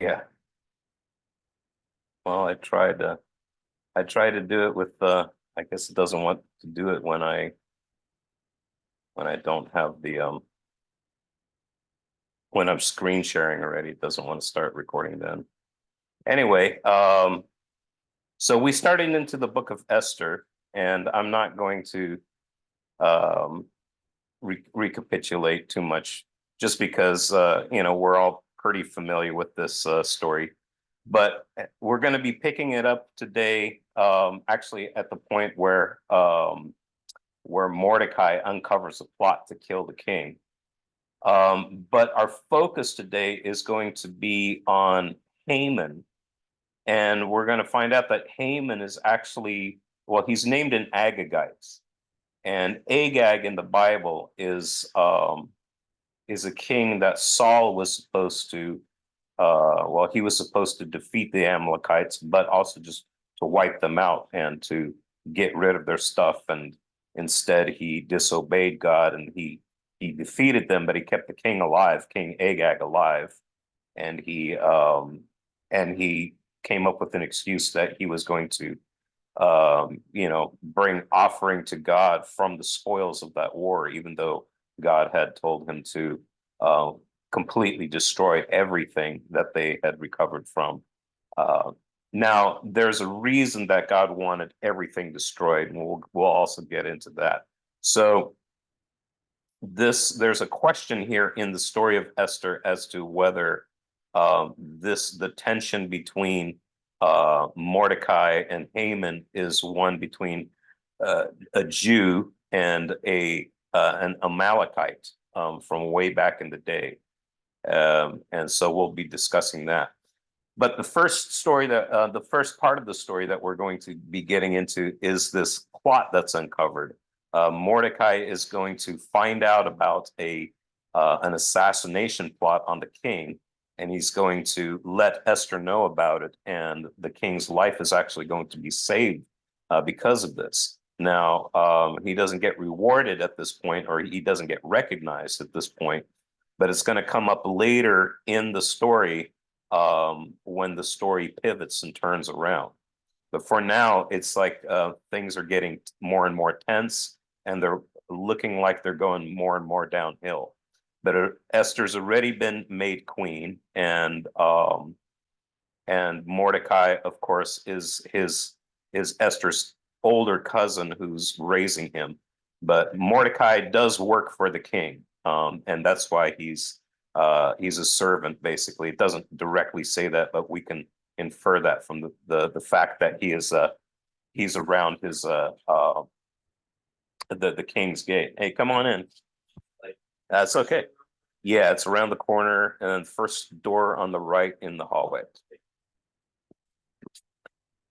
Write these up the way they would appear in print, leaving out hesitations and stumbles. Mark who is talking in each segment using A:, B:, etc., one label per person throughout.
A: Yeah. Well, I try to do it with I guess it doesn't want to do it when I don't have the when I'm screen sharing already. It doesn't want to start recording then. Anyway, so we started into the book of Esther, and I'm not going to um recapitulate too much just because we're all pretty familiar with this story. But we're going to be picking it up today, actually at the point where Mordecai uncovers a plot to kill the king. But our focus today is going to be on Haman, and we're going to find out that Haman is actually, well, he's named an Agagite, and Agag in the Bible is a king that Saul was supposed to, well, he was supposed to defeat the Amalekites, but also just to wipe them out and to get rid of their stuff. And instead, he disobeyed God and he defeated them, but he kept the king alive, King Agag alive, and he came up with an excuse that he was going to bring offering to God from the spoils of that war, even though God had told him to uh, completely destroy everything that they had recovered from. Uh, Now, there's a reason that God wanted everything destroyed, and we'll also get into that. So there's a question here in the story of Esther as to whether the tension between Mordecai and Haman is one between a Jew and an Amalekite from way back in the day, and so we'll be discussing that. But the first part of the story that we're going to be getting into is this plot that's uncovered. Mordecai is going to find out about an assassination plot on the king, and he's going to let Esther know about it, and the king's life is actually going to be saved because of this. Now, he doesn't get rewarded at this point, or he doesn't get recognized at this point, but it's going to come up later in the story when the story pivots and turns around. But for now, it's like things are getting more and more tense, and they're looking like they're going more and more downhill. But Esther's already been made queen, and Mordecai, of course, is Esther's older cousin who's raising him. But Mordecai does work for the king, and that's why he's a servant. Basically, it doesn't directly say that, but we can infer that from the fact that he's around the king's gate. Hey, come on in. That's okay. Yeah, it's around the corner, and then first door on the right in the hallway.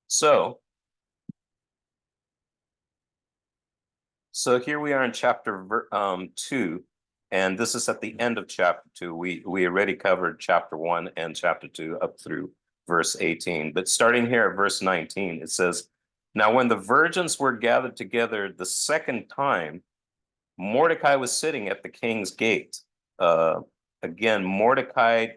A: So, so here we are in chapter 2, and this is at the end of chapter 2. We already covered chapter 1 and chapter 2 up through verse 18. But starting here at verse 19, it says, "Now when the virgins were gathered together the second time, Mordecai was sitting at the king's gate." Again, Mordecai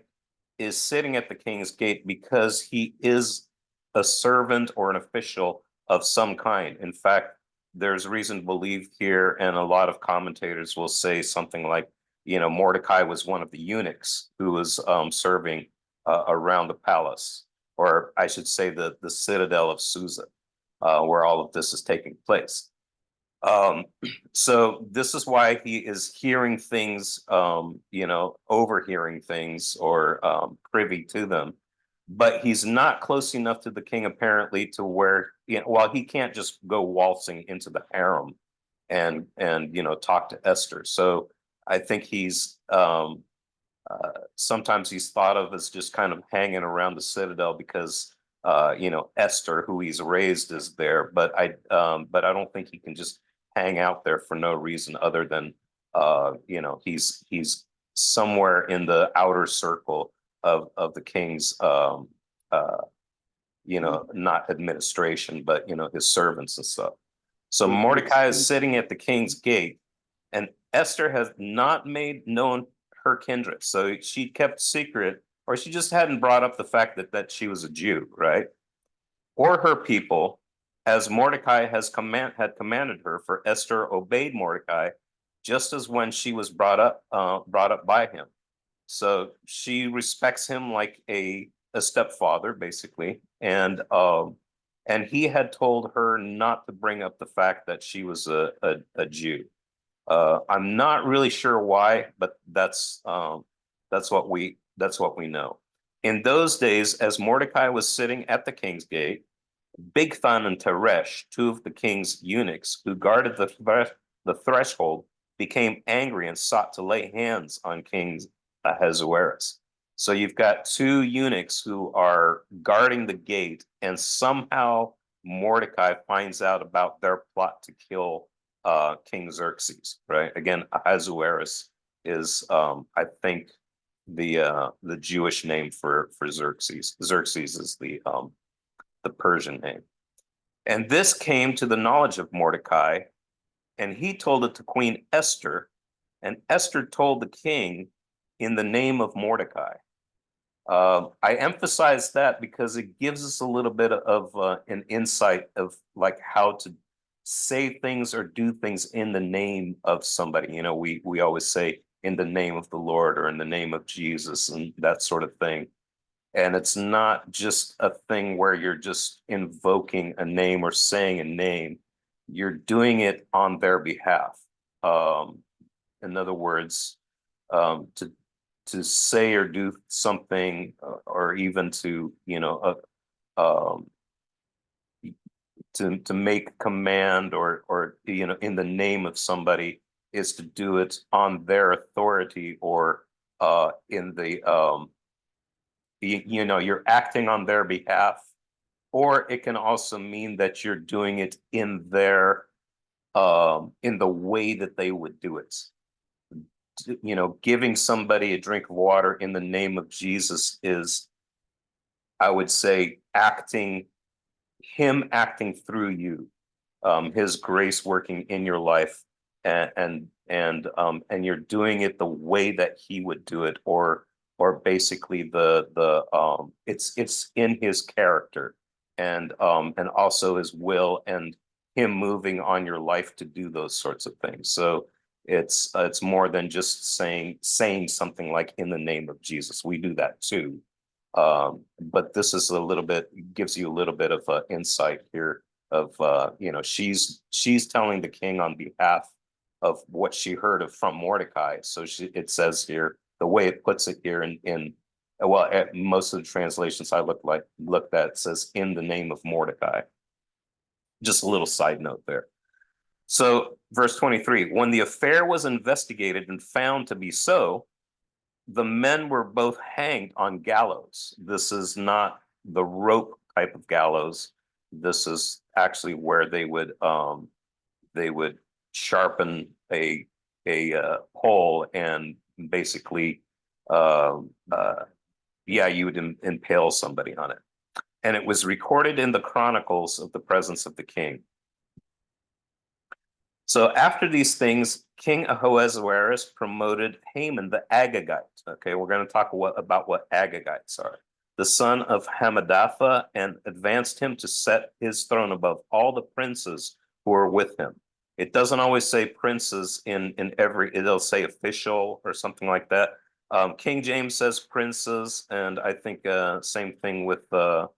A: is sitting at the king's gate because he is a servant or an official of some kind. In fact, there's reason to believe here, and a lot of commentators will say something like, Mordecai was one of the eunuchs who was serving around the palace, or I should say the citadel of Susa, where all of this is taking place. Um, so this is why he is hearing things, overhearing things or privy to them. But he's not close enough to the king apparently to where, while he can't just go waltzing into the harem and talk to Esther. So I think he's sometimes he's thought of as just kind of hanging around the citadel because Esther, who he's raised, is there. But I don't think he can just hang out there for no reason other than he's somewhere in the outer circle of the king's not administration, but his servants and stuff. So Mordecai is sitting at the king's gate, and Esther has not made known her kindred. So she kept secret or she just hadn't brought up the fact that she was a Jew, right? Or her people, as Mordecai had commanded her, for Esther obeyed Mordecai, just as when she was brought up by him. So she respects him like a stepfather, basically, and he had told her not to bring up the fact that she was a Jew. I'm not really sure why, but that's what we know. In those days, as Mordecai was sitting at the king's gate, Bigthan and Teresh, two of the king's eunuchs who guarded the threshold, became angry and sought to lay hands on King Ahasuerus. So you've got two eunuchs who are guarding the gate, and somehow Mordecai finds out about their plot to kill King Xerxes, right? Again, Ahasuerus is, I think, the Jewish name for Xerxes. Xerxes is the Persian name. And this came to the knowledge of Mordecai, and he told it to Queen Esther, and Esther told the king in the name of Mordecai. I emphasize that because it gives us a little bit of an insight of like how to say things or do things in the name of somebody. You know, we always say in the name of the Lord or in the name of Jesus and that sort of thing. And it's not just a thing where you're just invoking a name or saying a name. You're doing it on their behalf. In other words, to say or do something, or even to to make command or in the name of somebody is to do it on their authority or in the you're acting on their behalf, or it can also mean that you're doing it in the way that they would do it. Giving somebody a drink of water in the name of Jesus is, I would say, him acting through you, his grace working in your life, and you're doing it the way that he would do it, or basically it's in his character, and also his will and him moving on your life to do those sorts of things. So it's more than just saying something like in the name of Jesus. We do that too. But this is gives you a little bit of insight here of, she's telling the king on behalf of what she heard from Mordecai. So it says here, the way it puts it here at most of the translations I looked at, it says in the name of Mordecai. Just a little side note there. So verse 23, when the affair was investigated and found to be so, the men were both hanged on gallows. This is not the rope type of gallows. This is actually where they would sharpen a pole and basically, you would impale somebody on it. And it was recorded in the chronicles of the presence of the king. So after these things, King Ahasuerus promoted Haman the Agagite. Okay, we're going to talk about what Agagites are. The son of Hammedatha, and advanced him to set his throne above all the princes who were with him. It doesn't always say princes it'll say official or something like that. King James says princes, and I think same thing with but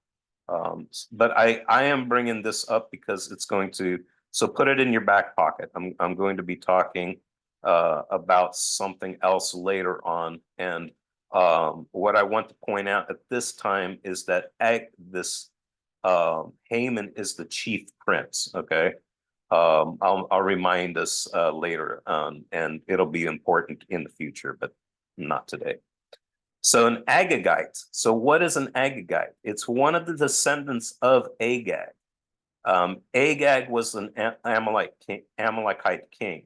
A: I am bringing this up because it's going to, so put it in your back pocket. I'm going to be talking about something else later on, and what I want to point out at this time is that Haman is the chief prince. Okay, I'll remind us later, and it'll be important in the future, but not today. So an Agagite. So what is an Agagite? It's one of the descendants of Agag. Agag was an Amalekite king.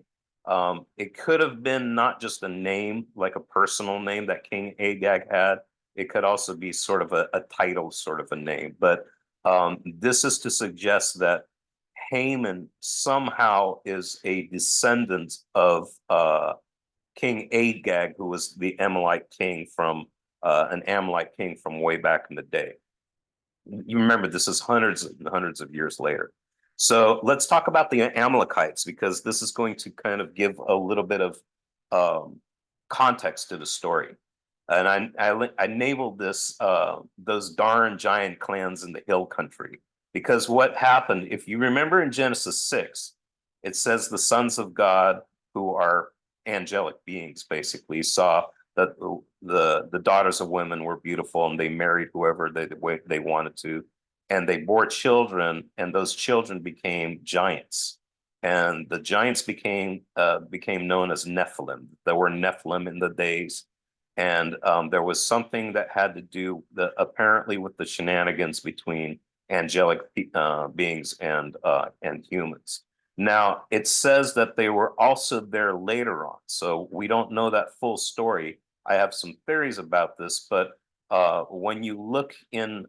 A: It could have been not just a name, like a personal name that King Agag had. It could also be sort of a title, sort of a name. But this is to suggest that Haman somehow is a descendant of King Agag, who was the Amalekite king from an Amalek king from way back in the day. You remember this is hundreds and hundreds of years later. So let's talk about the Amalekites, because this is going to kind of give a little bit of context to the story. And I labeled this those darn giant clans in the hill country, because what happened, if you remember in Genesis 6, it says the sons of God, who are angelic beings, basically saw that the daughters of women were beautiful, and they married whoever they wanted to, and they bore children, and those children became giants, and the giants became known as Nephilim. There were Nephilim in the days, and there was something that had to do apparently with the shenanigans between angelic beings and humans. Now, it says that they were also there later on, so we don't know that full story. I have some theories about this, but when you look in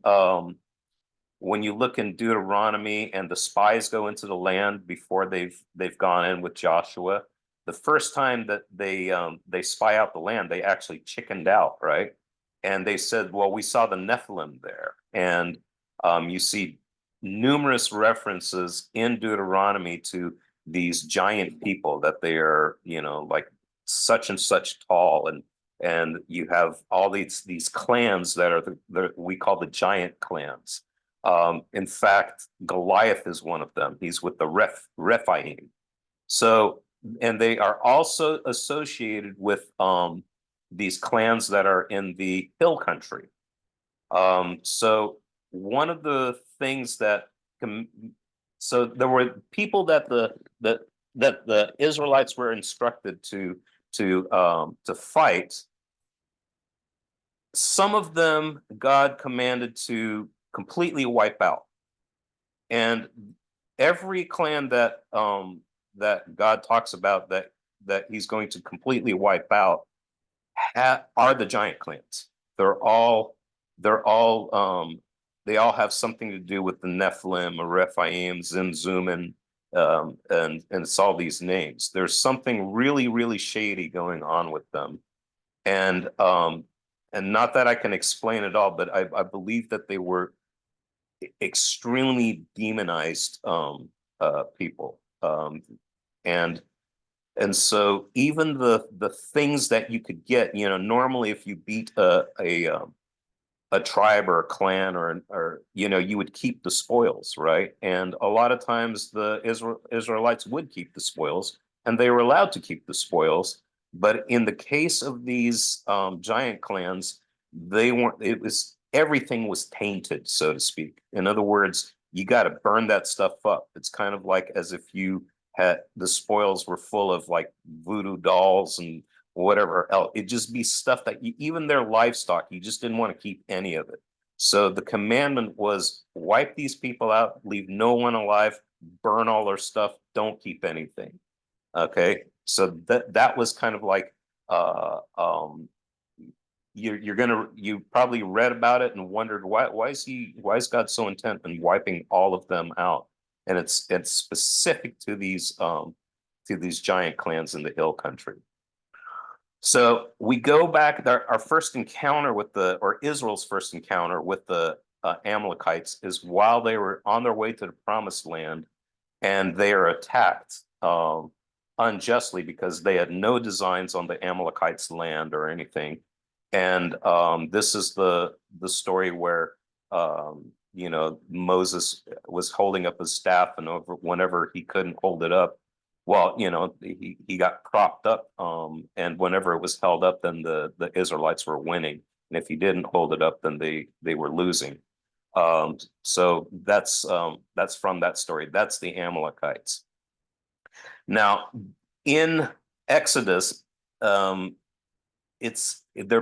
A: Deuteronomy, and the spies go into the land before they've gone in with Joshua, the first time that they spy out the land, they actually chickened out, right? And they said, well, we saw the Nephilim there. And you see numerous references in Deuteronomy to these giant people, that they are, like such and such tall, and you have all these clans that are we call the giant clans. In fact, Goliath is one of them. He's with the Rephaim. So, and they are also associated with these clans that are in the hill country. So one of the things so there were people that the Israelites were instructed to fight. Some of them God commanded to completely wipe out, and every clan that God talks about that He's going to completely wipe out are the giant clans. They all have something to do with the Nephilim, or Rephaim, Zimzuman, and it's all these names. There's something really, really shady going on with them, and not that I can explain it all, but I believe that they were extremely demonized people, and so even the things that you could get, normally if you beat a tribe or a clan, or you would keep the spoils, right? And a lot of times the Israelites would keep the spoils, and they were allowed to keep the spoils. But in the case of these giant clans, they weren't. Everything was tainted, so to speak. In other words, you got to burn that stuff up. It's kind of like as if you had the spoils were full of like voodoo dolls and whatever else. It'd just be stuff that even their livestock, you just didn't want to keep any of it. So the commandment was wipe these people out, leave no one alive, burn all their stuff, don't keep anything. Okay. So that was kind of like you probably read about it and wondered why is God so intent in wiping all of them out? And it's specific to these giant clans in the hill country. So we go back, our first encounter or Israel's first encounter with the Amalekites is while they were on their way to the promised land, and they are attacked unjustly because they had no designs on the Amalekites' land or anything. And this is the story where Moses was holding up his staff, and whenever he couldn't hold it up, well, he got propped up, and whenever it was held up, then the Israelites were winning, and if he didn't hold it up, then they were losing. So that's from that story. That's the Amalekites. Now, in Exodus, they're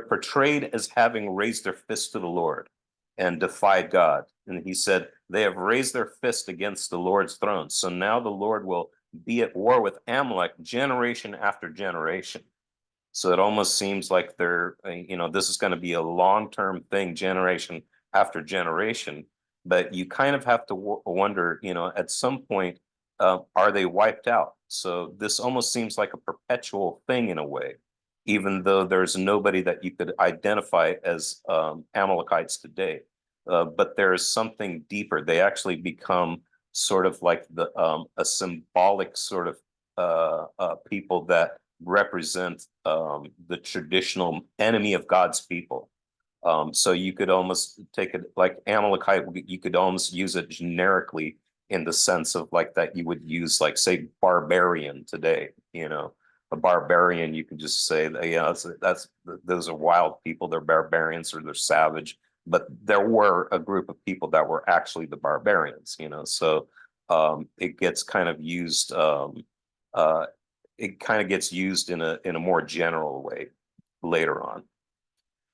A: portrayed as having raised their fist to the Lord and defied God. And he said, they have raised their fist against the Lord's throne. So now the Lord will be at war with Amalek generation after generation. So it almost seems like this is going to be a long-term thing, generation after generation. But you kind of have to wonder, at some point, are they wiped out? So this almost seems like a perpetual thing in a way. even though there's nobody that you could identify as Amalekites today. But there is something deeper. They actually become sort of like a symbolic sort of people that represent the traditional enemy of God's people. So you could almost take it like Amalekite, you could almost use it generically in the sense of like that you would use like say barbarian today, a barbarian, you can just say that, that's those are wild people, they're barbarians or they're savage, but there were a group of people that were actually the barbarians, so it gets kind of used it kind of gets used in a more general way later on.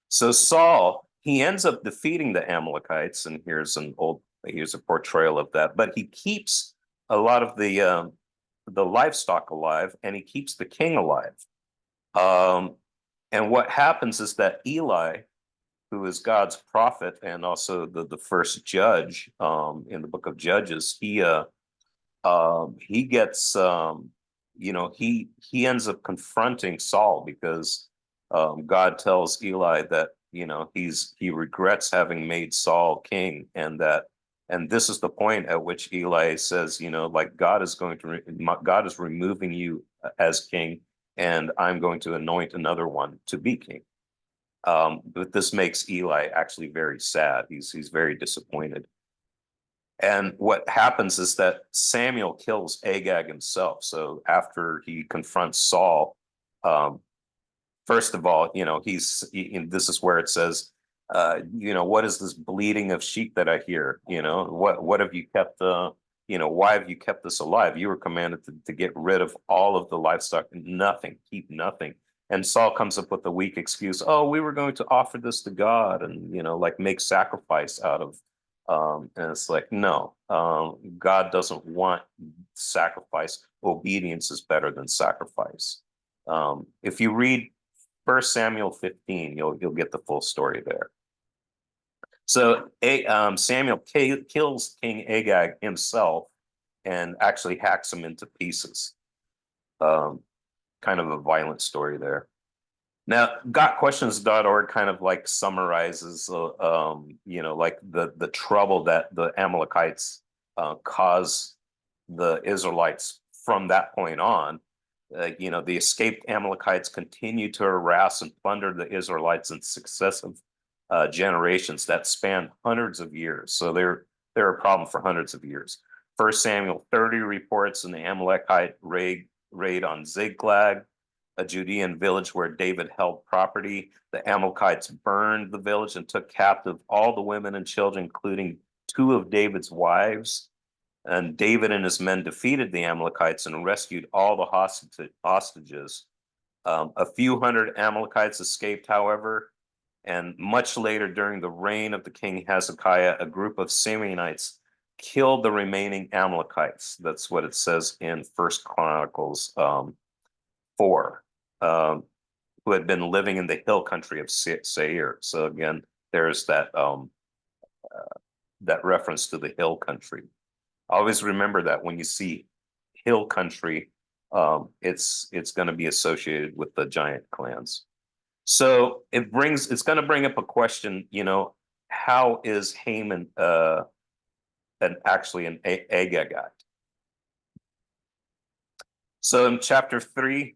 A: So Saul, he ends up defeating the Amalekites, and here's a portrayal of that. But he keeps a lot of the livestock alive, and he keeps the king alive. And what happens is that Eli, who is God's prophet and also the first judge in the book of Judges, he gets he ends up confronting Saul because God tells Eli that he regrets having made Saul king, and this is the point at which Eli says, like God is removing you as king, and I'm going to anoint another one to be king. But this makes Eli actually very sad. He's very disappointed. And what happens is that Samuel kills Agag himself. So after he confronts Saul, first of all, this is where it says, what is this bleating of sheep that I hear? What have you kept? Why have you kept this alive? You were commanded to get rid of all of the livestock, nothing, keep nothing. And Saul comes up with a weak excuse. Oh, we were going to offer this to God and, like make sacrifice out of. And it's like, no, God doesn't want sacrifice. Obedience is better than sacrifice. If you read 1 Samuel 15, you'll get the full story there. So Samuel kills King Agag himself and actually hacks him into pieces. Kind of a violent story there. Now, gotquestions.org kind of like summarizes, like the trouble that the Amalekites caused the Israelites from that point on. The escaped Amalekites continued to harass and plunder the Israelites in successive generations that spanned hundreds of years. So they're a problem for hundreds of years. 1 Samuel 30 reports an Amalekite raid on Ziklag, a Judean village where David held property. The Amalekites burned the village and took captive all the women and children, including 2 of David's wives. And David and his men defeated the Amalekites and rescued all the hostages. A few hundred Amalekites escaped, however, and much later during the reign of the king Hezekiah, a group of Simeonites killed the remaining Amalekites. That's what it says in 1 Chronicles 4. Who had been living in the hill country of Seir. So again, there's that reference to the hill country. Always remember that when you see hill country, it's going to be associated with the giant clans. So it's going to bring up a question. How is Haman actually an Agagite? So in chapter 3.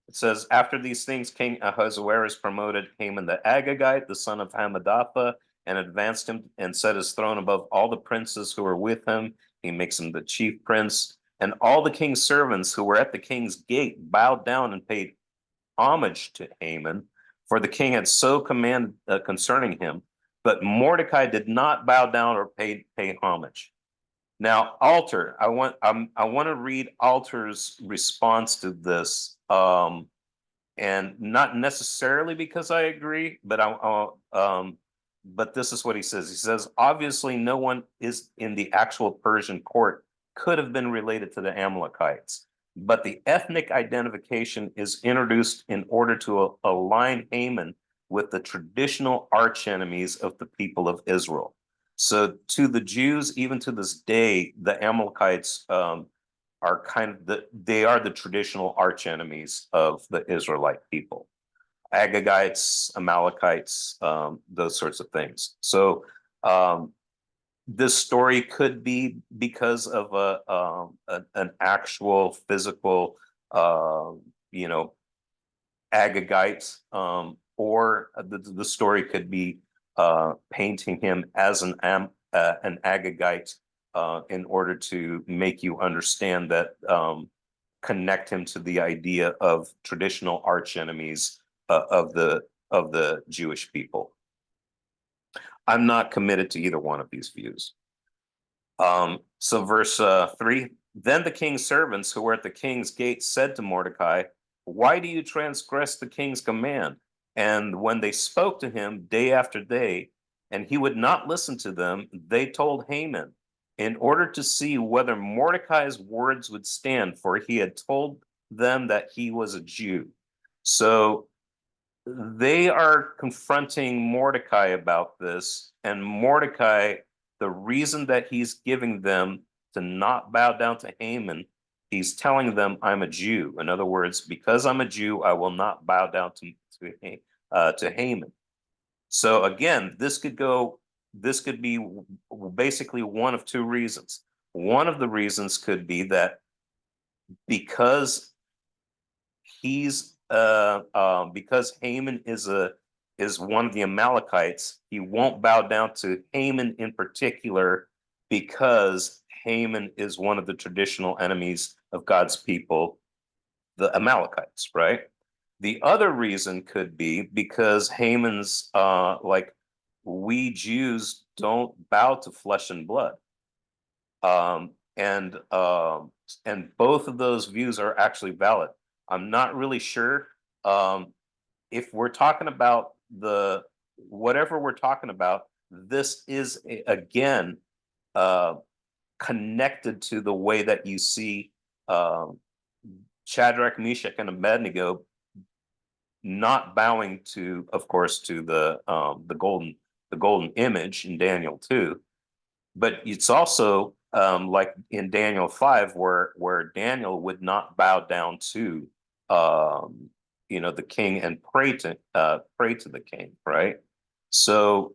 A: It says, after these things, King Ahasuerus promoted Haman the Agagite, the son of Hammedatha, and advanced him and set his throne above all the princes who were with him. He makes him the chief prince. And all the king's servants who were at the king's gate bowed down and paid homage to Haman, for the king had so commanded concerning him. But Mordecai did not bow down or pay homage. Now, Alter, I want to read Alter's response to this, and not necessarily because I agree, but but this is what he says. He says, obviously, no one is in the actual Persian court could have been related to the Amalekites, but the ethnic identification is introduced in order to align Haman with the traditional archenemies of the people of Israel. So to the Jews, even to this day, the Amalekites are kind of they are the traditional arch enemies of the Israelite people. Agagites, Amalekites, those sorts of things. So this story could be because of an actual physical, you know, Agagite, or the story could be painting him as an Agagite in order to make you understand that, connect him to the idea of traditional arch enemies of the Jewish people. I'm not committed to either one of these views. So verse 3, then the king's servants who were at the king's gate said to Mordecai, why do you transgress the king's command? And when they spoke to him day after day, and he would not listen to them, they told Haman, in order to see whether Mordecai's words would stand, for he had told them that he was a Jew. So they are confronting Mordecai about this, and Mordecai, the reason that he's giving them to not bow down to Haman, he's telling them, I'm a Jew. In other words, because I'm a Jew, I will not bow down to Haman. So again, this could be basically one of two reasons. One of the reasons could be that because because Haman is one of the Amalekites, he won't bow down to Haman in particular because Haman is one of the traditional enemies of God's people, the Amalekites, right? The other reason could be because Haman's like, we Jews don't bow to flesh and blood. And both of those views are actually valid. I'm not really sure if we're talking about whatever we're talking about. This is again connected to the way that you see Shadrach, Meshach, and Abednego not bowing to, of course, to the golden image in Daniel 2, but it's also like in Daniel 5, where Daniel would not bow down to the king and pray to the king, right? So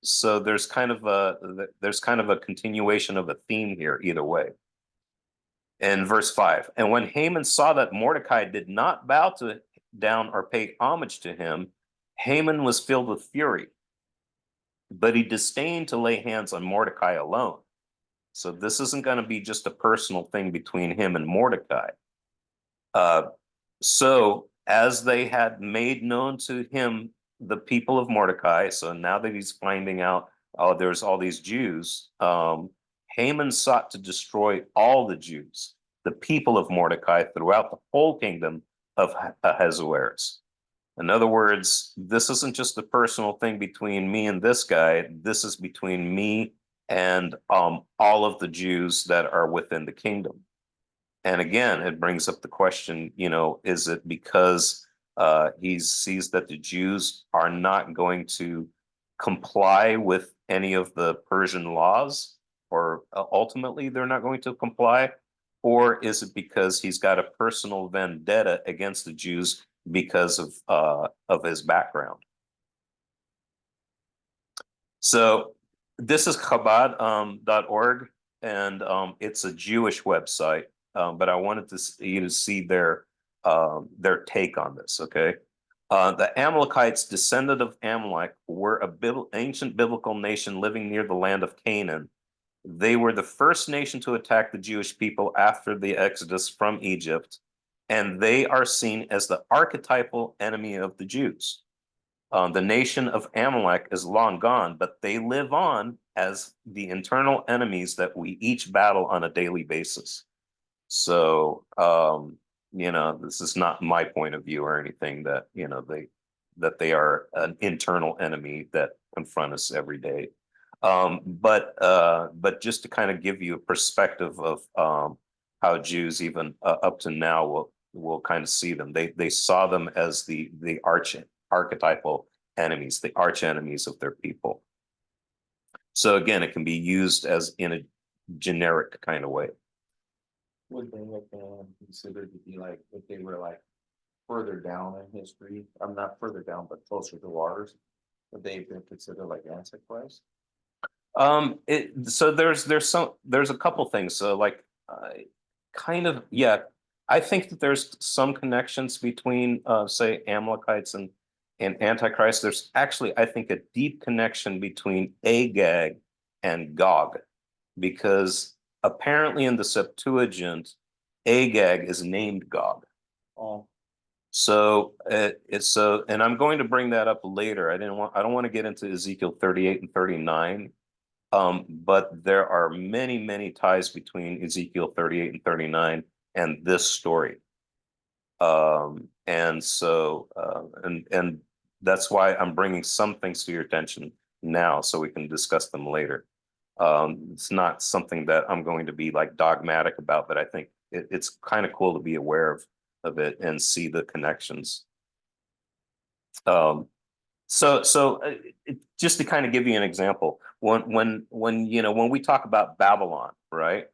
A: so there's kind of a continuation of a theme here either way. In verse 5, and when Haman saw that Mordecai did not bow down or pay homage to him, Haman was filled with fury, but he disdained to lay hands on Mordecai alone. So this isn't going to be just a personal thing between him and Mordecai. So as they had made known to him the people of Mordecai, so now that he's finding out, oh, there's all these Jews, Haman sought to destroy all the Jews, the people of Mordecai, throughout the whole kingdom of Ahasuerus. In other words, this isn't just a personal thing between me and this guy. This is between me and all of the Jews that are within the kingdom. And again, it brings up the question, is it because he sees that the Jews are not going to comply with any of the Persian laws, or ultimately they're not going to comply? Or is it because he's got a personal vendetta against the Jews because of his background? So this is Chabad.org, and it's a Jewish website, but I wanted you to see their take on this. Okay, the Amalekites, descended of Amalek, were an ancient biblical nation living near the land of Canaan. They were the first nation to attack the Jewish people after the Exodus from Egypt, and they are seen as the archetypal enemy of the Jews. The nation of Amalek is long gone, but they live on as the internal enemies that we each battle on a daily basis. So, this is not my point of view or anything, that, they are an internal enemy that confront us every day. But just to kind of give you a perspective of how Jews, even up to now, will kind of see them. They saw them as the archetypal enemies, the arch enemies of their people. So again, it can be used as in a generic kind of way.
B: would they have been considered to be like if they were like further down in history? I'm not further down, but closer to ours. Would they have been considered like Antichrist?
A: So there's a couple things. So like, kind of, yeah, I think that there's some connections between, say, Amalekites and Antichrist. There's actually, I think, a deep connection between Agag and Gog, because apparently in the Septuagint, Agag is named Gog.
B: Oh,
A: So and I'm going to bring that up later. I don't want to get into Ezekiel 38 and 39. But there are many, many ties between Ezekiel 38 and 39 and this story. And that's why I'm bringing some things to your attention now so we can discuss them later. It's not something that I'm going to be like dogmatic about, but I think it's kind of cool to be aware of it and see the connections. Um, just to kind of give you an example, when we talk about Babylon, right?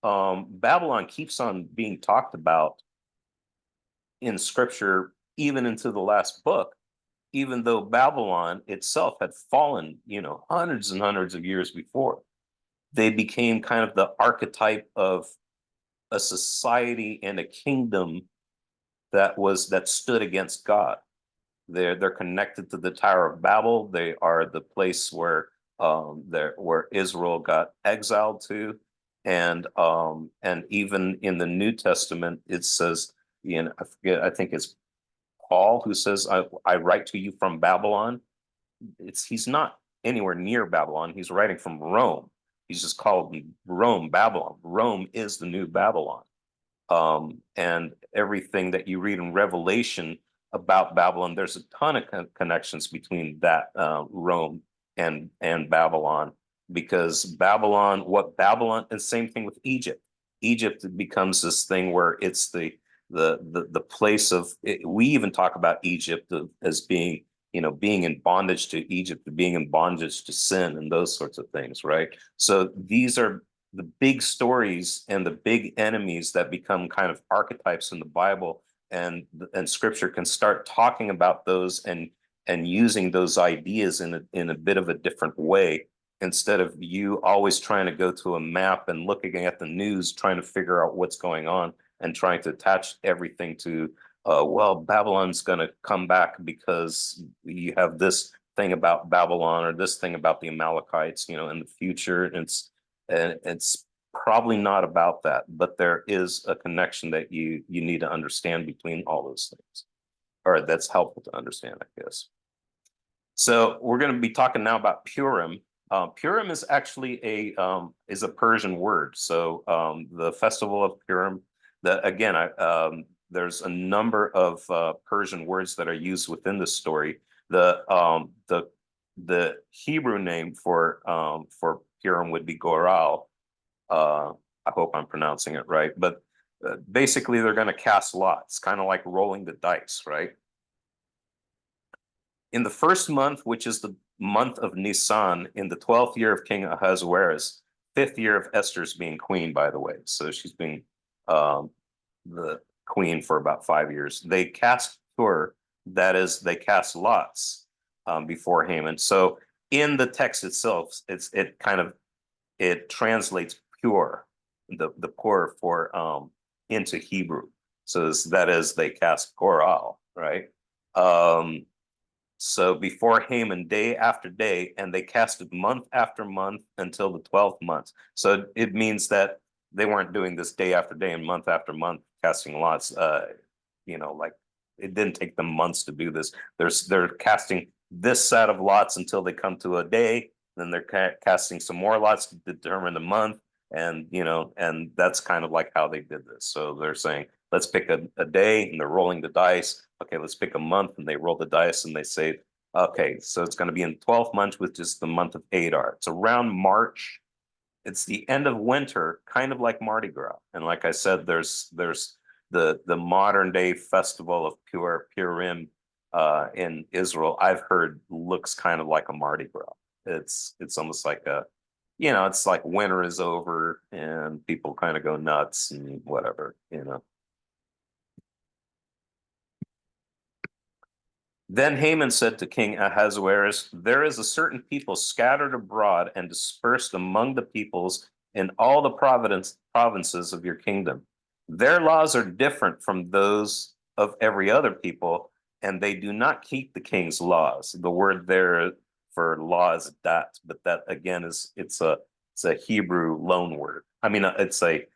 A: Babylon keeps on being talked about in scripture, even into the last book, even though Babylon itself had fallen, hundreds and hundreds of years before. They became kind of the archetype of a society and a kingdom that stood against God. They're connected to the Tower of Babel. They are the place where Israel got exiled to, and even in the New Testament it says, I forget, I think it's Paul who says, I write to you from Babylon. He's not anywhere near Babylon. He's writing from Rome. He's just called Rome Babylon. Rome is the new Babylon. And everything that you read in Revelation about Babylon, there's a ton of connections between that, Rome and Babylon, because and same thing with Egypt. Egypt becomes this thing where it's the place of it. We even talk about Egypt as being, being in bondage to Egypt, being in bondage to sin and those sorts of things, right? So these are the big stories and the big enemies that become kind of archetypes in the Bible, and scripture can start talking about those and using those ideas in a bit of a different way, instead of you always trying to go to a map and looking at the news trying to figure out what's going on and trying to attach everything to, well, Babylon's going to come back because you have this thing about Babylon or this thing about the Amalekites, in the future. And it's probably not about that, but there is a connection that you need to understand between all those things, or that's helpful to understand, I guess. So we're going to be talking now about Purim. Purim is actually a Persian word. So the festival of Purim, there's a number of Persian words that are used within the story. The Hebrew name for Purim would be Goral. I hope I'm pronouncing it right, but basically they're going to cast lots, kind of like rolling the dice, right? In the first month, which is the month of Nisan, in the 12th year of King Ahasuerus, fifth year of Esther's being queen, by the way. So she's been um, the queen for about 5 years. They cast Pur, that is, they cast lots before Haman. So in the text itself, it translates pure, the pur for into Hebrew. So that is, they cast Goral, right? Um, so before Haman, day after day, and they casted month after month until the 12th month. So it means that they weren't doing this day after day and month after month casting lots. Like, it didn't take them months to do this. They're casting this set of lots until they come to a day. Then they're casting some more lots to determine the month, and that's kind of like how they did this. So they're saying, let's pick a day, and they're rolling the dice. Okay, let's pick a month, and they roll the dice, and they say, okay, so it's going to be in the 12th month, which is the month of Adar. It's around March. It's the end of winter, kind of like Mardi Gras. And like I said, there's the modern day festival of Purim in Israel. I've heard looks kind of like a Mardi Gras. It's almost like you know, it's like winter is over and people kind of go nuts and whatever, you know. Then Haman said to King Ahasuerus, there is a certain people scattered abroad and dispersed among the peoples in all the provinces of your kingdom. Their laws are different from those of every other people, and they do not keep the king's laws. The word there for law is dat, but that again is it's a Hebrew loan word. I mean, it's a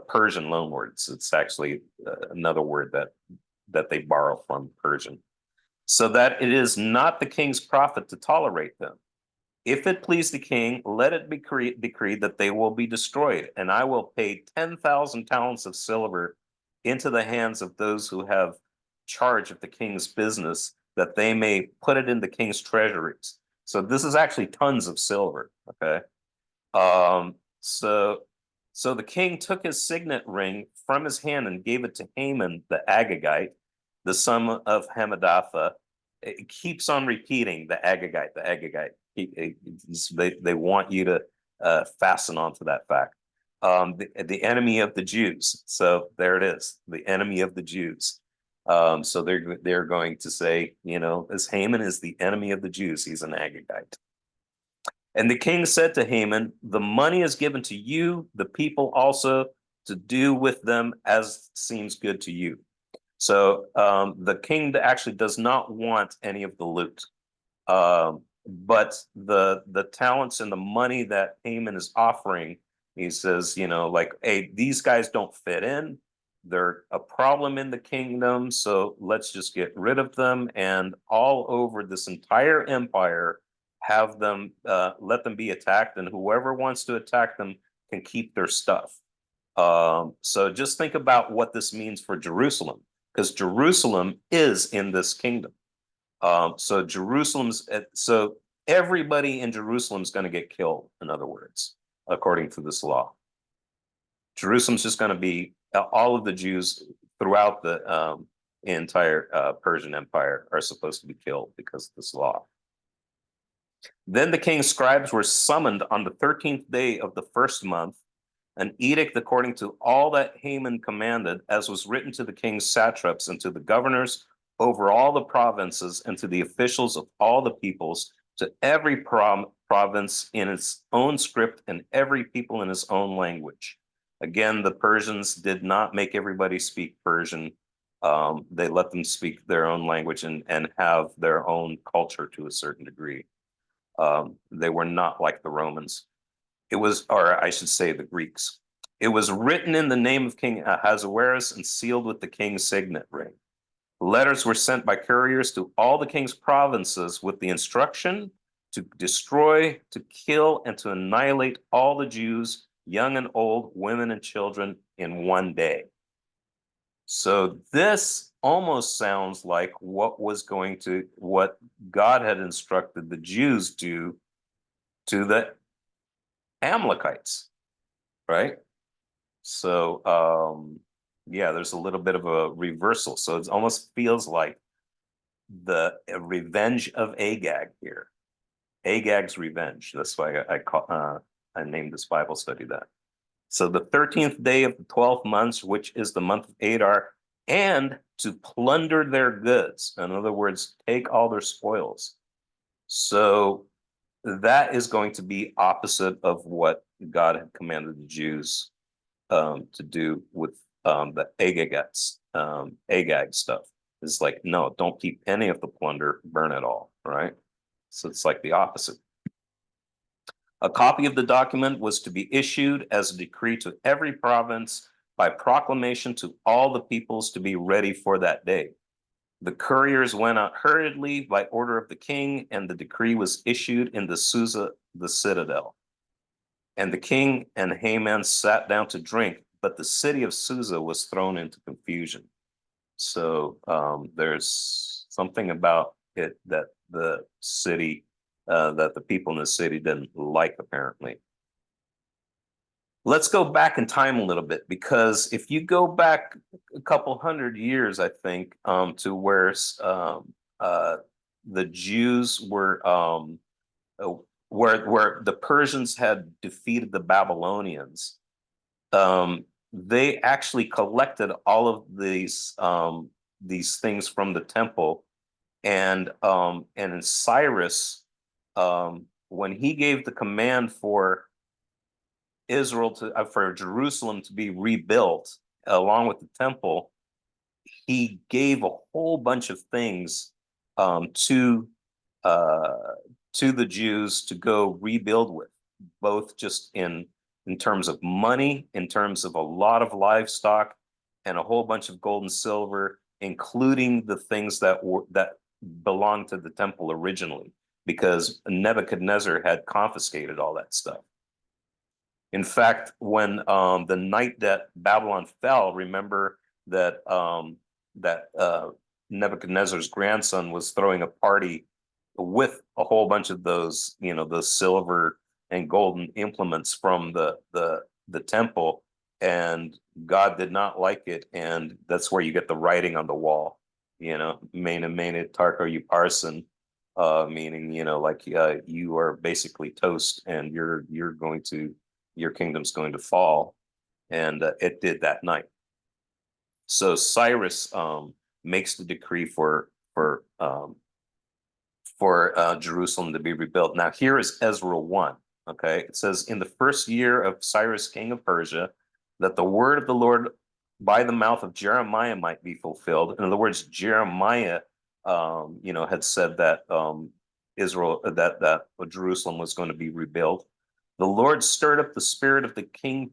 A: Persian loan word. It's actually another word that they borrow from Persian, so that it is not the king's profit to tolerate them. If it please the king, let it be decreed that they will be destroyed, and I will pay 10,000 talents of silver into the hands of those who have charge of the king's business, that they may put it in the king's treasuries. So this is actually tons of silver. Okay. So the king took his signet ring from his hand and gave it to Haman the Agagite, the son of Hammedatha. It keeps on repeating the Agagite, the Agagite. They want you to fasten onto that fact. The enemy of the Jews. So there it is, the enemy of the Jews. So they're going to say, you know, as Haman is the enemy of the Jews, he's an Agagite. And the king said to Haman, the money is given to you, the people also, to do with them as seems good to you. So the king actually does not want any of the loot. But the talents and the money that Haman is offering, he says, you know, like, hey, these guys don't fit in. They're a problem in the kingdom. So let's just get rid of them. And all over this entire empire, have them let them be attacked, and whoever wants to attack them can keep their stuff. So just think about what this means for Jerusalem, because Jerusalem is in this kingdom. So everybody in Jerusalem is going to get killed, in other words, according to this law. Jerusalem's just going to be all of the Jews throughout the entire Persian Empire are supposed to be killed because of this law. Then the king's scribes were summoned on the 13th day of the first month, an edict according to all that Haman commanded, as was written to the king's satraps and to the governors over all the provinces and to the officials of all the peoples, to every province in its own script and every people in his own language. Again, the Persians did not make everybody speak Persian. They let them speak their own language and have their own culture to a certain degree. They were not like the Romans. It was, or I should say, the Greeks. It was written in the name of King Ahasuerus and sealed with the king's signet ring. Letters were sent by couriers to all the king's provinces with the instruction to destroy, to kill, and to annihilate all the Jews, young and old, women and children, in one day. So this almost sounds like what God had instructed the Jews do to the Amalekites, right? So yeah, there's a little bit of a reversal. So it almost feels like the revenge of Agag here. Agag's revenge. That's why I named this Bible study that. So the 13th day of the 12th month, which is the month of Adar, and to plunder their goods. In other words, take all their spoils. So that is going to be opposite of what God had commanded the Jews to do with the Agag stuff. It's like, no, don't keep any of the plunder, burn it all, right? So it's like the opposite. A copy of the document was to be issued as a decree to every province by proclamation to all the peoples to be ready for that day. The couriers went out hurriedly by order of the king, and the decree was issued in the Susa, the citadel. And the king and Haman sat down to drink, but the city of Susa was thrown into confusion. So there's something about it that the city, that the people in the city didn't like, apparently. Let's go back in time a little bit, because if you go back a couple hundred years, I think, to where the Jews were where the Persians had defeated the Babylonians, they actually collected all of these things from the temple, and in Cyrus, when he gave the command for Israel for Jerusalem to be rebuilt along with the temple, he gave a whole bunch of things um, to uh, to the Jews to go rebuild with, both just in terms of money, in terms of a lot of livestock, and a whole bunch of gold and silver, including the things that belonged to the temple originally, because Nebuchadnezzar had confiscated all that stuff. In fact, when the night that Babylon fell, remember that Nebuchadnezzar's grandson was throwing a party with a whole bunch of those, the silver and golden implements from the temple, and God did not like it, and that's where you get the writing on the wall, Mene Mene Tarko Upharsin, meaning like you are basically toast, and your kingdom's going to fall, and it did that night. So Cyrus makes the decree for Jerusalem to be rebuilt. Now here is Ezra 1. Okay, it says, in the first year of Cyrus, king of Persia, that the word of the Lord by the mouth of Jeremiah might be fulfilled. In other words, Jeremiah, had said that that Jerusalem was going to be rebuilt. The Lord stirred up the spirit of the King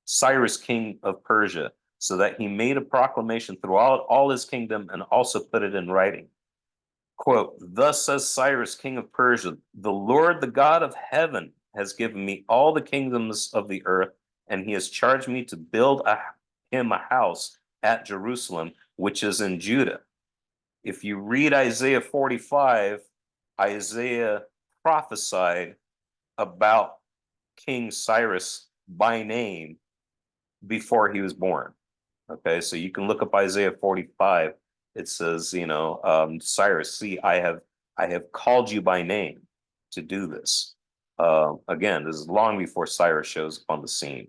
A: Cyrus, king of Persia, so that he made a proclamation throughout all his kingdom and also put it in writing. Quote, thus says Cyrus, king of Persia, the Lord, the God of heaven, has given me all the kingdoms of the earth, and he has charged me to build him a house at Jerusalem, which is in Judah. If you read Isaiah 45, Isaiah prophesied about King Cyrus by name before he was born. Okay, so you can look up Isaiah 45. It says, Cyrus, see, I have called you by name to do this. Again, this is long before Cyrus shows up on the scene.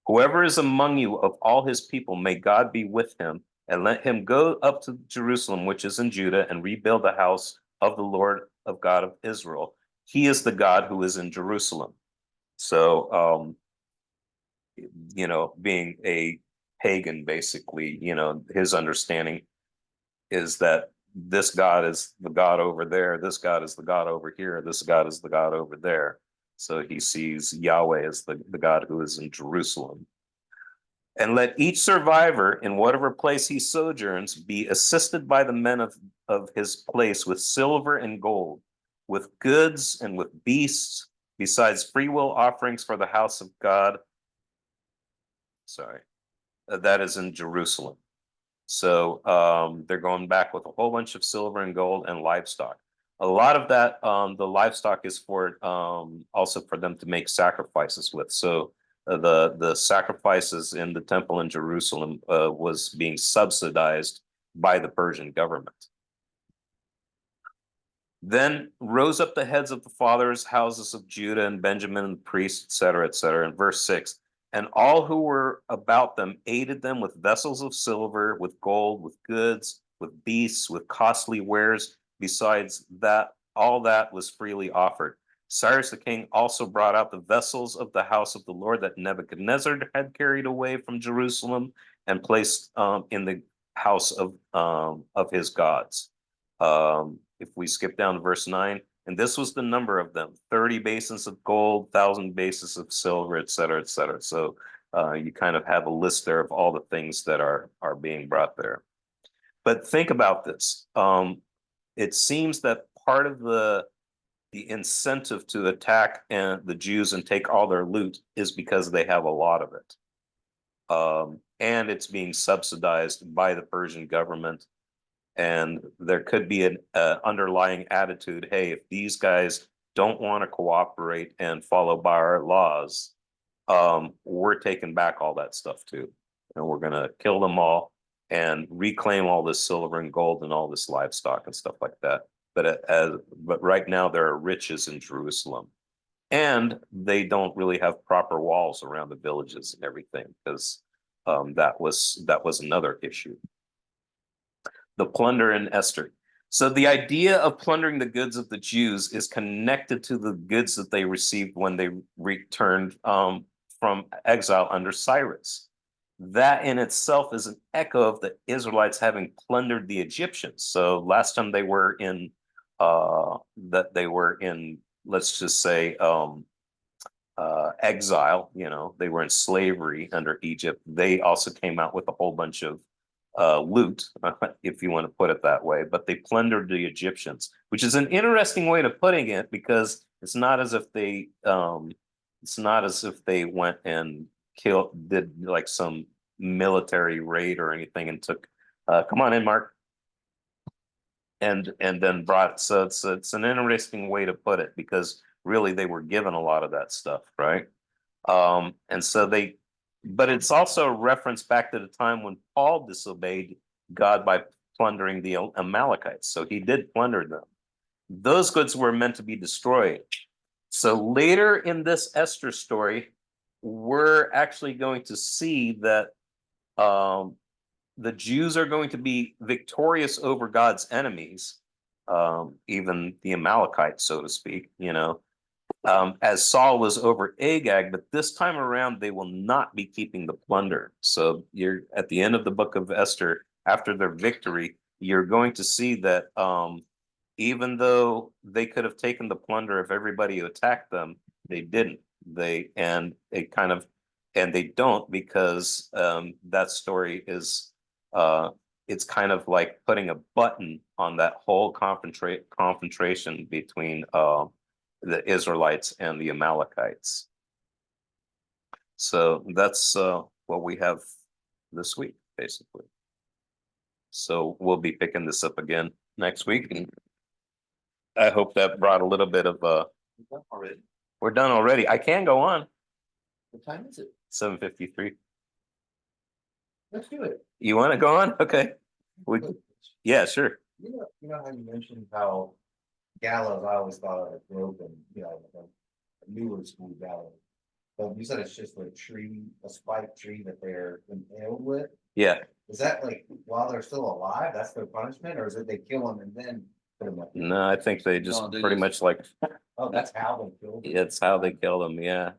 A: Whoever is among you of all his people, may God be with him, and let him go up to Jerusalem, which is in Judah, and rebuild the house of the Lord of God of Israel. He is the God who is in Jerusalem. So, being a pagan, basically, his understanding is that this God is the God over there, this God is the God over here, this God is the God over there. So he sees Yahweh as the God who is in Jerusalem. And let each survivor in whatever place he sojourns be assisted by the men of his place with silver and gold, with goods and with beasts, besides freewill offerings for the house of God. Sorry, that is in Jerusalem. So they're going back with a whole bunch of silver and gold and livestock. A lot of that, the livestock is for also for them to make sacrifices with. So the sacrifices in the temple in Jerusalem was being subsidized by the Persian government. Then rose up the heads of the fathers' houses of Judah and Benjamin and the priests, etc., etc. In verse 6, and all who were about them aided them with vessels of silver, with gold, with goods, with beasts, with costly wares. Besides that, all that was freely offered. Cyrus the king also brought out the vessels of the house of the Lord that Nebuchadnezzar had carried away from Jerusalem and placed in the house of his gods. If we skip down to verse 9, and this was the number of them: 30 basins of gold, 1,000 basins of silver, et cetera, et cetera. So you kind of have a list there of all the things that are being brought there. But think about this. It seems that part of the incentive to attack the Jews and take all their loot is because they have a lot of it. And it's being subsidized by the Persian government. And there could be an underlying attitude, hey, if these guys don't want to cooperate and follow by our laws, we're taking back all that stuff too. And we're going to kill them all and reclaim all this silver and gold and all this livestock and stuff like that. but right now there are riches in Jerusalem. And they don't really have proper walls around the villages and everything, because that was another issue. The plunder in Esther. So the idea of plundering the goods of the Jews is connected to the goods that they received when they returned from exile under Cyrus. That in itself is an echo of the Israelites having plundered the Egyptians. So last time they were in let's just say exile, they were in slavery under Egypt. They also came out with a whole bunch of loot, if you want to put it that way, but they plundered the Egyptians, which is an interesting way of putting it, because it's not as if they went and did like some military raid or anything and took come on in, Mark, and then brought. So it's an interesting way to put it, because really they were given a lot of that stuff, right? And so but it's also a reference back to the time when Paul disobeyed God by plundering the Amalekites. So he did plunder them. Those goods were meant to be destroyed. So later in this Esther story, we're actually going to see that the Jews are going to be victorious over God's enemies, even the Amalekites, so to speak, as Saul was over Agag, but this time around they will not be keeping the plunder. So you're at the end of the book of Esther, after their victory, you're going to see that even though they could have taken the plunder of everybody who attacked them, they didn't. They don't, because that story is it's kind of like putting a button on that whole confrontation between the Israelites and the Amalekites. So that's what we have this week, basically. So we'll be picking this up again next week, and I hope that brought a little bit of we're done already. I can go on.
B: What time is it?
A: 7:53.
B: Let's do it.
A: You want to go on? Okay. Yeah, sure.
B: You know how you mentioned how gallows, I always thought of a broken, a newer school gallows. But you said it's just a spiked tree that they're impaled with.
A: Yeah.
B: Is that like while they're still alive, that's their punishment, or is it they kill them and then put them up?
A: No, I think they just pretty much like.
B: Oh, that's how they kill them.
A: It's how they kill them. Yeah.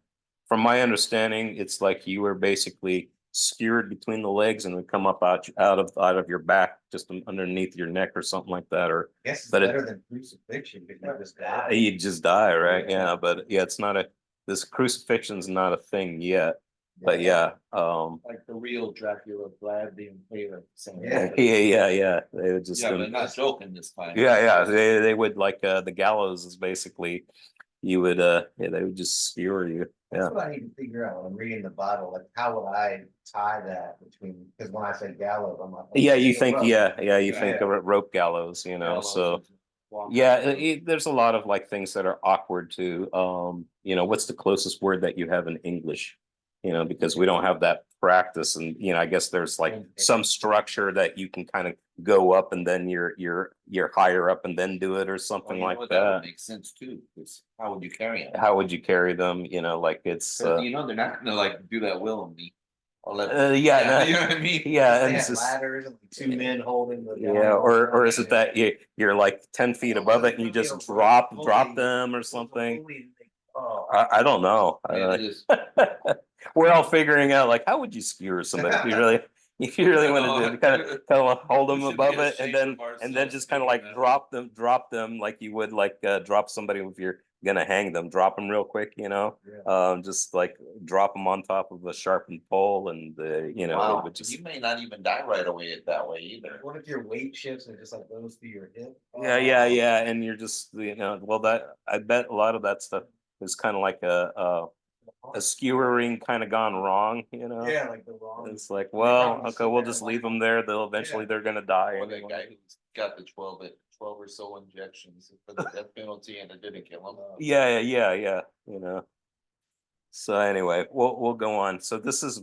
A: From my understanding, it's like you were basically skewered between the legs and would come up out of your back, just underneath your neck or something like that. Or
B: I guess it's better than crucifixion, because you just die.
A: You just die, right? Yeah, but yeah, it's not this crucifixion's not a thing yet. But yeah,
C: like the real Dracula, Vlad the Impaler.
A: yeah. They would just.
C: Yeah, but not joking this time.
A: Yeah. They would like the gallows is basically, they would just skewer you. Yeah.
B: That's what I need to figure out when I'm reading the Bible. Like, how would I tie that between? Because when I say gallows, I'm like,
A: Yeah, you think, you think of rope gallows, so. Yeah, there's a lot of like things that are awkward too. What's the closest word that you have in English? Because we don't have that practice, and I guess there's like some structure that you can kind of go up, and then you're higher up, and then do it or something like that.
C: That would make sense too. Because how would you carry them?
A: How would you carry them? Like it's.
C: They're not gonna like do that willingly.
A: Yeah,
C: you know what I mean.
A: Yeah,
B: and ladders and like two men holding the.
A: Yeah, or is it that you're like 10 feet above it and you just drop them or something? I don't know. We're all figuring out like how would you skewer somebody if you really want to do kind of hold them above it and then just kind of like drop them like you would like drop somebody if you're gonna hang them, drop them real quick, just like drop them on top of a sharpened pole, and
C: wow. You may not even die right away that way either.
B: What if your weight shifts and it just like goes through your hip?
A: Yeah, and you're just well, that I bet a lot of that stuff is kind of like a skewering kind of gone wrong,
B: Yeah, like the wrong.
A: It's like, well, okay, we'll just leave them there. They're gonna die.
C: Or that guy who's got the 12 or so injections for the death penalty and it didn't kill him.
A: Yeah. So anyway, we'll go on. So this is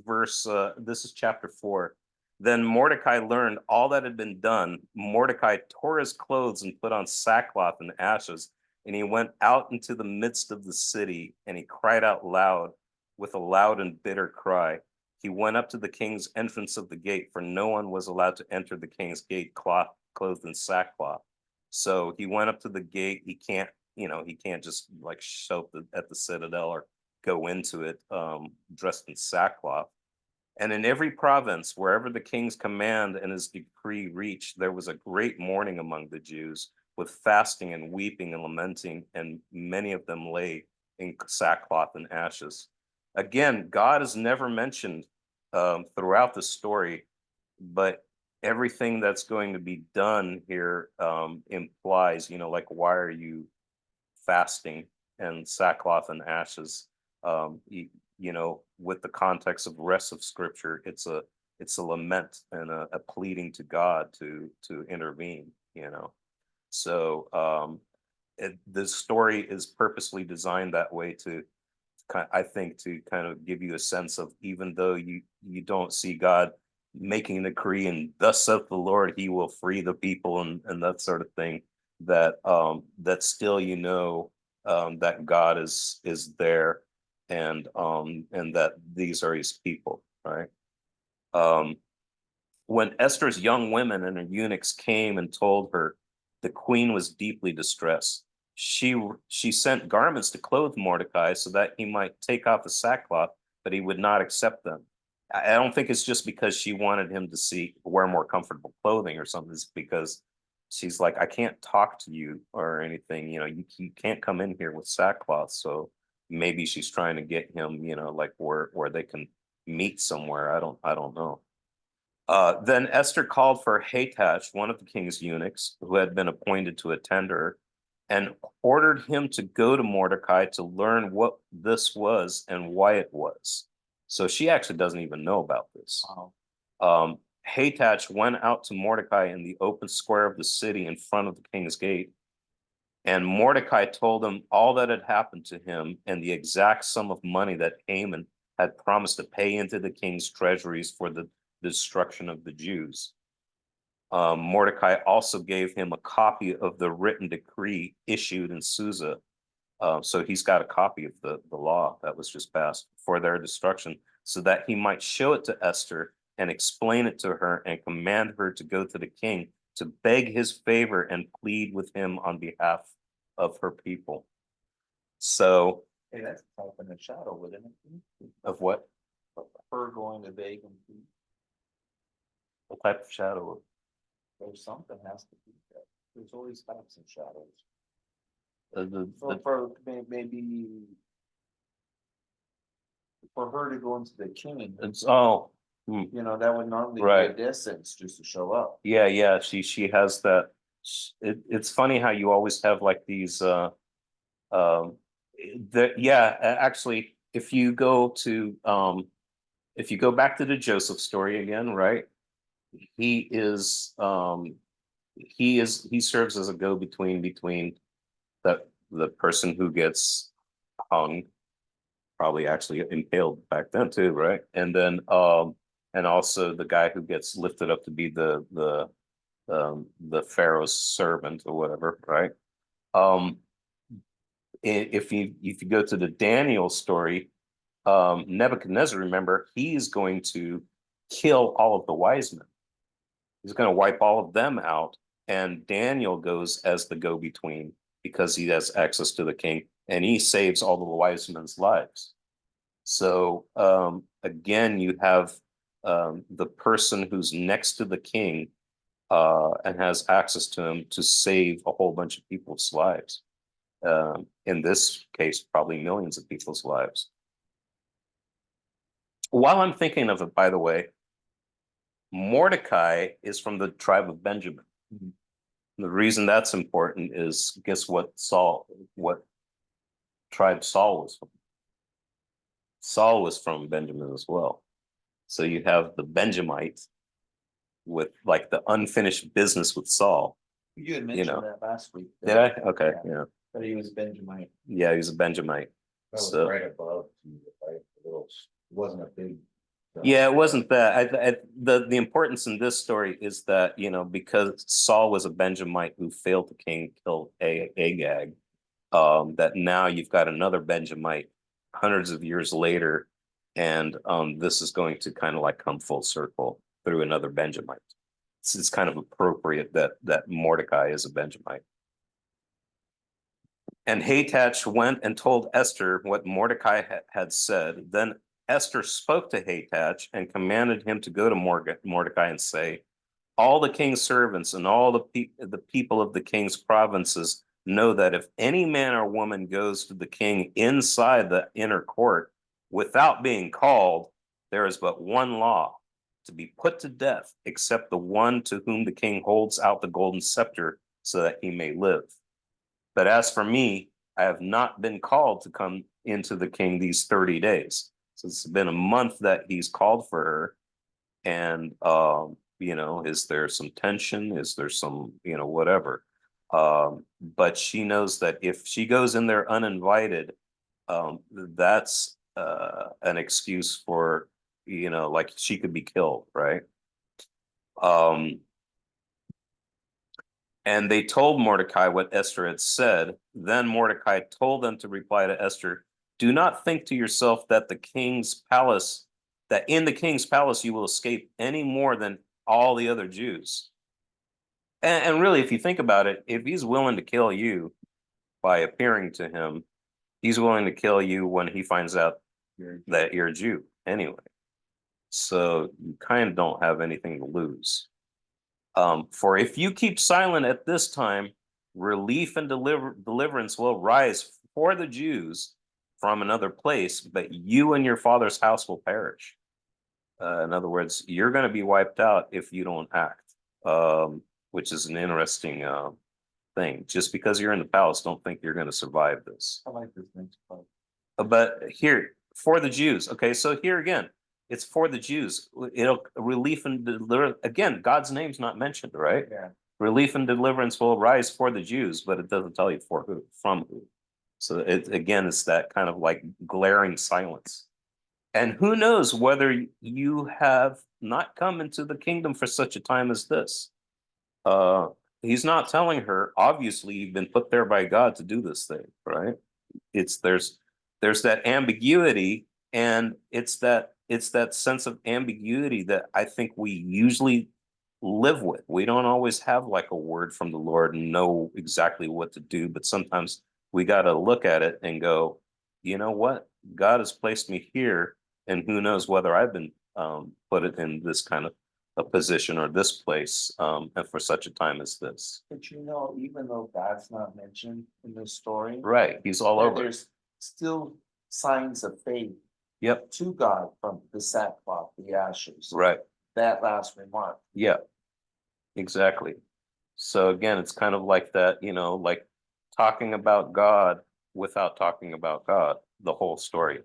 A: chapter 4. Then Mordecai learned all that had been done. Mordecai tore his clothes and put on sackcloth and ashes, and he went out into the midst of the city, and he cried out loud with a loud and bitter cry. He went up to the king's entrance of the gate, for no one was allowed to enter the king's gate clothed in sackcloth. So he went up to the gate. He can't, he can't just like show up at the citadel or go into it dressed in sackcloth. And in every province, wherever the king's command and his decree reached, there was a great mourning among the Jews, with fasting and weeping and lamenting, and many of them lay in sackcloth and ashes. Again, God is never mentioned throughout the story, but everything that's going to be done here implies, like, why are you fasting and sackcloth and ashes? With the context of the rest of Scripture, it's a lament and a pleading to God to intervene. So the story is purposely designed that way to, I think, to kind of give you a sense of, even though you don't see God making a decree and thus saith the Lord, he will free the people and that sort of thing, that that still, that God is there, and that these are his people, right? When Esther's young women and her eunuchs came and told her, the queen was deeply distressed. She sent garments to clothe Mordecai so that he might take off the sackcloth, but he would not accept them. I don't think it's just because she wanted him to wear more comfortable clothing or something. It's because she's like, I can't talk to you or anything. You can't come in here with sackcloth. So maybe she's trying to get him, like where they can meet somewhere. I don't know. Then Esther called for Hathach, one of the king's eunuchs, who had been appointed to attend her, and ordered him to go to Mordecai to learn what this was and why it was. So she actually doesn't even know about this.
C: Wow.
A: Hathach went out to Mordecai in the open square of the city in front of the king's gate, and Mordecai told him all that had happened to him and the exact sum of money that Haman had promised to pay into the king's treasuries for the destruction of the Jews. Mordecai also gave him a copy of the written decree issued in Susa. So he's got a copy of the law that was just passed for their destruction, so that he might show it to Esther and explain it to her and command her to go to the king to beg his favor and plead with him on behalf of her people. So,
C: Hey, that's type in a shadow, wouldn't it?
A: of what?
C: Her going to beg and plead.
A: What type of shadow?
C: There's something has to be there. There's always types of shadows.
A: The
C: For maybe for her to go into the king,
A: it's
C: that would normally
A: Right.
C: be a death sentence just to show up.
A: yeah, she has that. It's funny how you always have like these actually, if you go back to the Joseph story again, right? He serves as a go-between between the person who gets hung, probably actually impaled back then too, right? And then and also the guy who gets lifted up to be the Pharaoh's servant or whatever, right? If you go to the Daniel story, Nebuchadnezzar, remember, he's going to kill all of the wise men. He's going to wipe all of them out, and Daniel goes as the go-between because he has access to the king, and he saves all the wise men's lives. So again, you have the person who's next to the king and has access to him to save a whole bunch of people's lives. In this case, probably millions of people's lives. While I'm thinking of it, by the way, Mordecai is from the tribe of Benjamin.
C: Mhm.
A: The reason that's important is, guess what tribe Saul was from? Saul was from Benjamin as well. So you have the Benjamite with like the unfinished business with Saul.
C: You had mentioned that last week.
A: Did I? Okay, yeah.
C: But he was Benjamin.
A: Yeah, he was a Benjamite.
B: That was
A: So-
B: right above, like, it wasn't a big
A: Yeah, it wasn't that. The importance in this story is that, because Saul was a Benjamite who failed the king, killed Agag, that now you've got another Benjamite hundreds of years later, and this is going to kind of like come full circle through another Benjamite. It's kind of appropriate that Mordecai is a Benjamite. And Hathach went and told Esther what Mordecai had said. Then Esther spoke to Hathach and commanded him to go to Mordecai and say, all the king's servants and all the people of the king's provinces know that if any man or woman goes to the king inside the inner court without being called, there is but one law, to be put to death, except the one to whom the king holds out the golden scepter so that he may live. But as for me, I have not been called to come into the king these 30 days. So it's been a month that he's called for her. And, is there some tension? Is there some, whatever? But she knows that if she goes in there uninvited, that's an excuse for, like she could be killed, right? And they told Mordecai what Esther had said. Then Mordecai told them to reply to Esther, do not think to yourself that in the king's palace you will escape any more than all the other Jews. And really, if you think about it, if he's willing to kill you by appearing to him, he's willing to kill you when he finds out that you're a Jew anyway. So you kind of don't have anything to lose. For if you keep silent at this time, relief and deliverance will rise for the Jews from another place, but you and your father's house will perish. In other words, you're going to be wiped out if you don't act, which is an interesting thing. Just because you're in the palace, don't think you're going to survive this.
C: I like this next part.
A: But here, for the Jews. Okay, so here again, it's for the Jews. It'll relief and again, God's name's not mentioned, right?
C: Yeah.
A: Relief and deliverance will rise for the Jews, but it doesn't tell you for who, from who. So it's that kind of like glaring silence. And who knows whether you have not come into the kingdom for such a time as this. He's not telling her, obviously you've been put there by God to do this thing, right? There's that ambiguity, and it's that sense of ambiguity that I think we usually live with. We don't always have like a word from the Lord and know exactly what to do, but sometimes we got to look at it and go, you know what? God has placed me here, and who knows whether I've been put it in this kind of a position or this place, and for such a time as this.
C: But even though God's not mentioned in this story,
A: Right, he's all over.
C: there's still signs of faith.
A: Yep.
C: To God from the sackcloth, the ashes.
A: Right.
C: That last remark.
A: Yeah. Exactly. So again, it's kind of like that, like talking about God without talking about God, the whole story.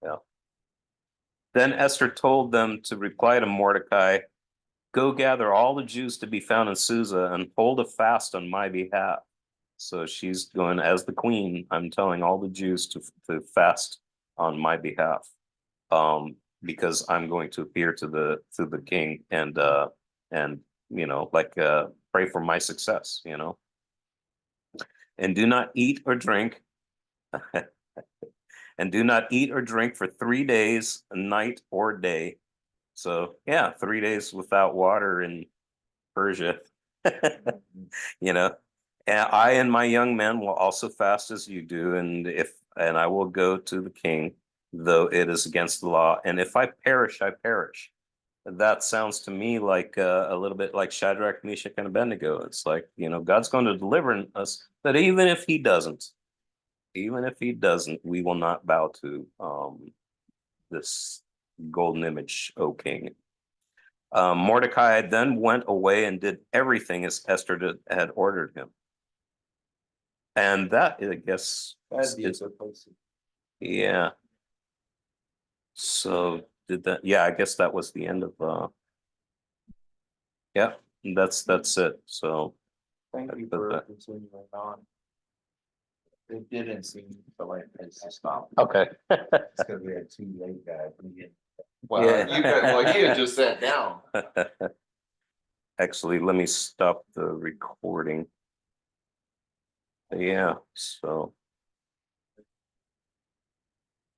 A: Yeah. Then Esther told them to reply to Mordecai, go gather all the Jews to be found in Susa and hold a fast on my behalf. So she's going, as the queen, I'm telling all the Jews to fast on my behalf, because I'm going to appear to the king and pray for my success, and do not eat or drink and do not eat or drink for 3 days, night or day. So yeah, 3 days without water in Persia, and I and my young men will also fast as you do, and I will go to the king, though it is against the law. And if I perish, I perish. That sounds to me like a little bit like Shadrach, Meshach, and Abednego. It's like, God's going to deliver us, but even if he doesn't, we will not bow to this golden image, O king. Mordecai then went away and did everything as Esther had ordered him. And that, I guess, yeah. So I guess that was the end of, yeah, that's it. So
C: thank you for continuing on. It didn't seem the right place to stop.
A: Okay.
B: It's because we had two late guys.
C: Well, you got, well, he had just sat down.
A: Actually, let me stop the recording. Yeah, so.